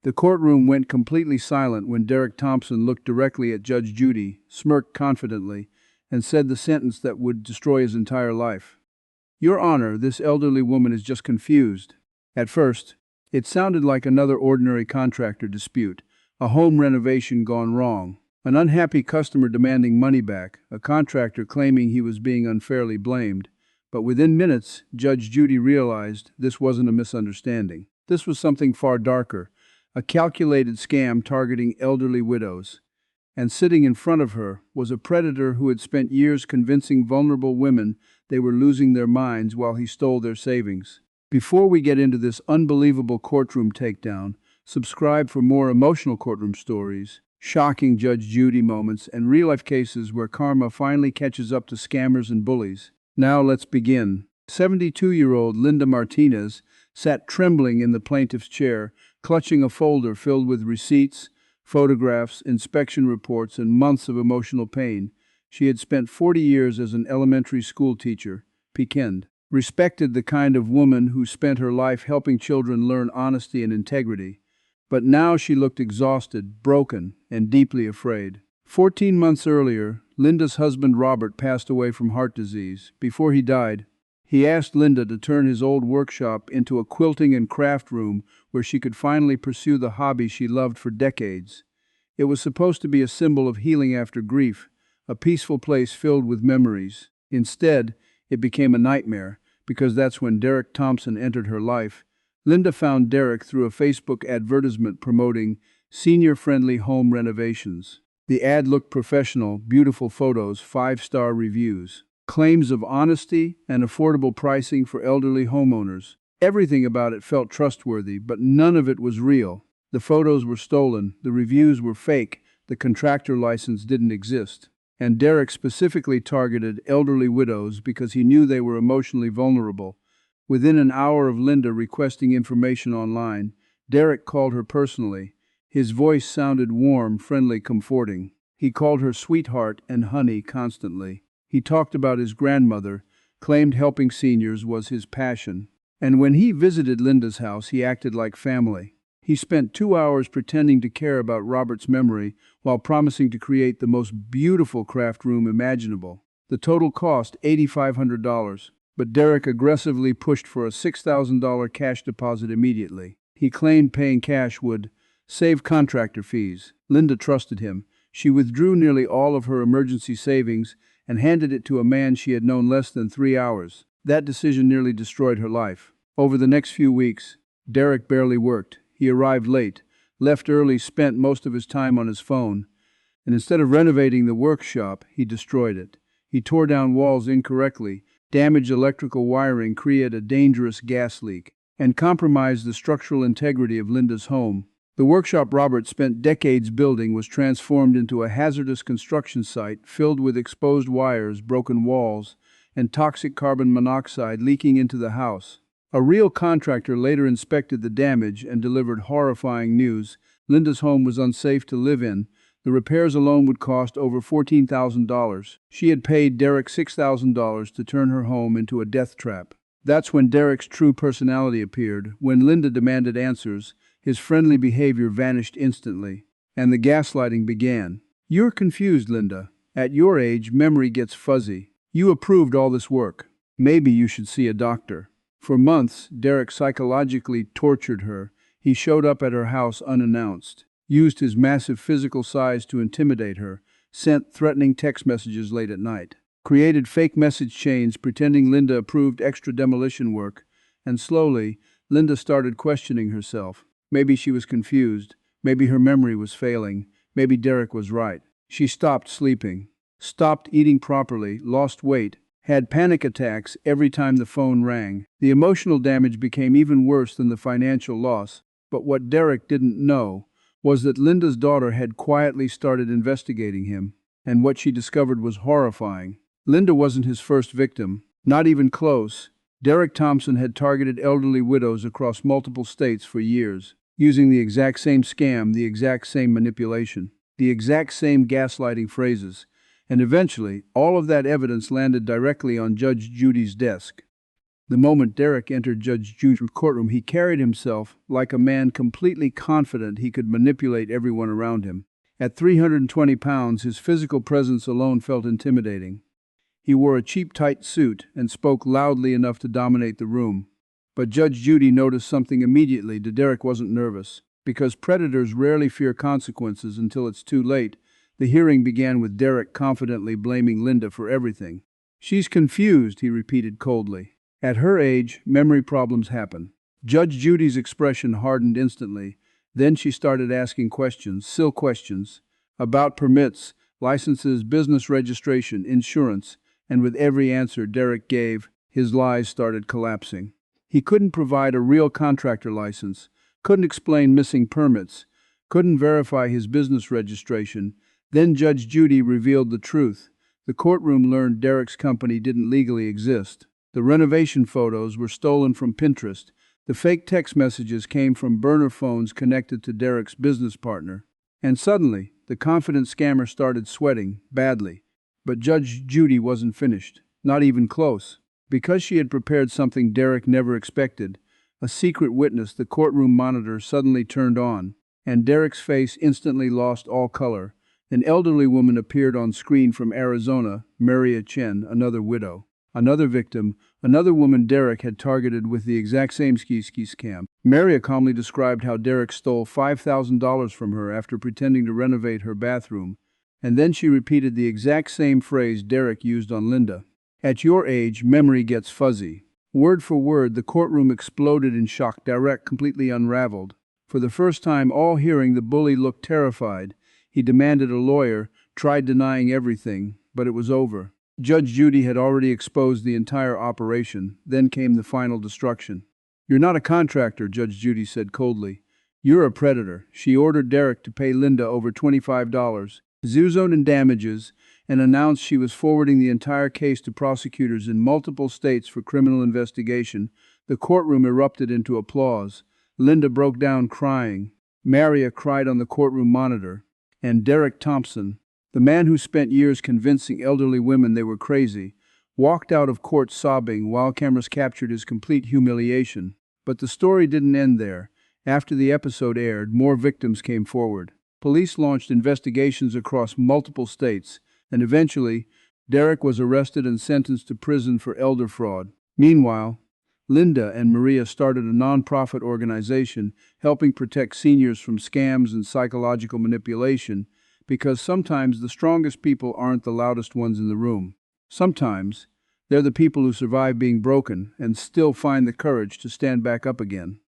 The courtroom went completely silent when Derek Thompson looked directly at Judge Judy, smirked confidently, and said the sentence that would destroy his entire life. "Your Honor, this elderly woman is just confused." At first, it sounded like another ordinary contractor dispute, a home renovation gone wrong, an unhappy customer demanding money back, a contractor claiming he was being unfairly blamed. But within minutes, Judge Judy realized this wasn't a misunderstanding. This was something far darker, a calculated scam targeting elderly widows. And sitting in front of her was a predator who had spent years convincing vulnerable women they were losing their minds while he stole their savings. Before we get into this unbelievable courtroom takedown, subscribe for more emotional courtroom stories, shocking Judge Judy moments, and real-life cases where karma finally catches up to scammers and bullies. Now let's begin. 72-year-old Linda Martinez sat trembling in the plaintiff's chair, clutching a folder filled with receipts, photographs, inspection reports, and months of emotional pain. She had spent 40 years as an elementary school teacher, piquant, respected, the kind of woman who spent her life helping children learn honesty and integrity. But now she looked exhausted, broken, and deeply afraid. 14 months earlier, Linda's husband Robert passed away from heart disease. Before he died, he asked Linda to turn his old workshop into a quilting and craft room where she could finally pursue the hobby she loved for decades. It was supposed to be a symbol of healing after grief, a peaceful place filled with memories. Instead, it became a nightmare, because that's when Derek Thompson entered her life. Linda found Derek through a Facebook advertisement promoting senior-friendly home renovations. The ad looked professional, beautiful photos, 5-star reviews, claims of honesty and affordable pricing for elderly homeowners. Everything about it felt trustworthy, but none of it was real. The photos were stolen, the reviews were fake, the contractor license didn't exist. And Derek specifically targeted elderly widows because he knew they were emotionally vulnerable. Within an hour of Linda requesting information online, Derek called her personally. His voice sounded warm, friendly, comforting. He called her sweetheart and honey constantly. He talked about his grandmother, claimed helping seniors was his passion. And when he visited Linda's house, he acted like family. He spent 2 hours pretending to care about Robert's memory while promising to create the most beautiful craft room imaginable. The total cost $8,500, but Derek aggressively pushed for a $6,000 cash deposit immediately. He claimed paying cash would save contractor fees. Linda trusted him. She withdrew nearly all of her emergency savings and handed it to a man she had known less than 3 hours. That decision nearly destroyed her life. Over the next few weeks, Derek barely worked. He arrived late, left early, spent most of his time on his phone, and instead of renovating the workshop, he destroyed it. He tore down walls incorrectly, damaged electrical wiring, created a dangerous gas leak, and compromised the structural integrity of Linda's home. The workshop Robert spent decades building was transformed into a hazardous construction site filled with exposed wires, broken walls, and toxic carbon monoxide leaking into the house. A real contractor later inspected the damage and delivered horrifying news. Linda's home was unsafe to live in. The repairs alone would cost over $14,000. She had paid Derek $6,000 to turn her home into a death trap. That's when Derek's true personality appeared. When Linda demanded answers, his friendly behavior vanished instantly, and the gaslighting began. "You're confused, Linda. At your age, memory gets fuzzy. You approved all this work. Maybe you should see a doctor." For months, Derek psychologically tortured her. He showed up at her house unannounced, used his massive physical size to intimidate her, sent threatening text messages late at night, created fake message chains pretending Linda approved extra demolition work, and slowly, Linda started questioning herself. Maybe she was confused, maybe her memory was failing, maybe Derek was right. She stopped sleeping, stopped eating properly, lost weight, had panic attacks every time the phone rang. The emotional damage became even worse than the financial loss. But what Derek didn't know was that Linda's daughter had quietly started investigating him, and what she discovered was horrifying. Linda wasn't his first victim, not even close. Derek Thompson had targeted elderly widows across multiple states for years, using the exact same scam, the exact same manipulation, the exact same gaslighting phrases. And eventually, all of that evidence landed directly on Judge Judy's desk. The moment Derek entered Judge Judy's courtroom, he carried himself like a man completely confident he could manipulate everyone around him. At 320 pounds, his physical presence alone felt intimidating. He wore a cheap, tight suit and spoke loudly enough to dominate the room. But Judge Judy noticed something immediately. Derek wasn't nervous. Because predators rarely fear consequences until it's too late, the hearing began with Derek confidently blaming Linda for everything. "She's confused," he repeated coldly. "At her age, memory problems happen." Judge Judy's expression hardened instantly. Then she started asking questions, silly questions, about permits, licenses, business registration, insurance, and with every answer Derek gave, his lies started collapsing. He couldn't provide a real contractor license, couldn't explain missing permits, couldn't verify his business registration. Then Judge Judy revealed the truth. The courtroom learned Derek's company didn't legally exist. The renovation photos were stolen from Pinterest. The fake text messages came from burner phones connected to Derek's business partner. And suddenly, the confident scammer started sweating, badly. But Judge Judy wasn't finished. Not even close. Because she had prepared something Derek never expected, a secret witness, the courtroom monitor suddenly turned on, and Derek's face instantly lost all color. An elderly woman appeared on screen from Arizona, Maria Chen, another widow. Another victim, another woman Derek had targeted with the exact same scam. Maria calmly described how Derek stole $5,000 from her after pretending to renovate her bathroom, and then she repeated the exact same phrase Derek used on Linda. "At your age, memory gets fuzzy." Word for word, the courtroom exploded in shock. Derek completely unraveled. For the first time all hearing, the bully looked terrified. He demanded a lawyer, tried denying everything, but it was over. Judge Judy had already exposed the entire operation. Then came the final destruction. "You're not a contractor," Judge Judy said coldly. "You're a predator." She ordered Derek to pay Linda over $25, zone in damages, and announced she was forwarding the entire case to prosecutors in multiple states for criminal investigation. The courtroom erupted into applause. Linda broke down crying. Maria cried on the courtroom monitor. And Derek Thompson, the man who spent years convincing elderly women they were crazy, walked out of court sobbing while cameras captured his complete humiliation. But the story didn't end there. After the episode aired, more victims came forward. Police launched investigations across multiple states, and eventually, Derek was arrested and sentenced to prison for elder fraud. Meanwhile, Linda and Maria started a non-profit organization helping protect seniors from scams and psychological manipulation, because sometimes the strongest people aren't the loudest ones in the room. Sometimes, they're the people who survive being broken and still find the courage to stand back up again.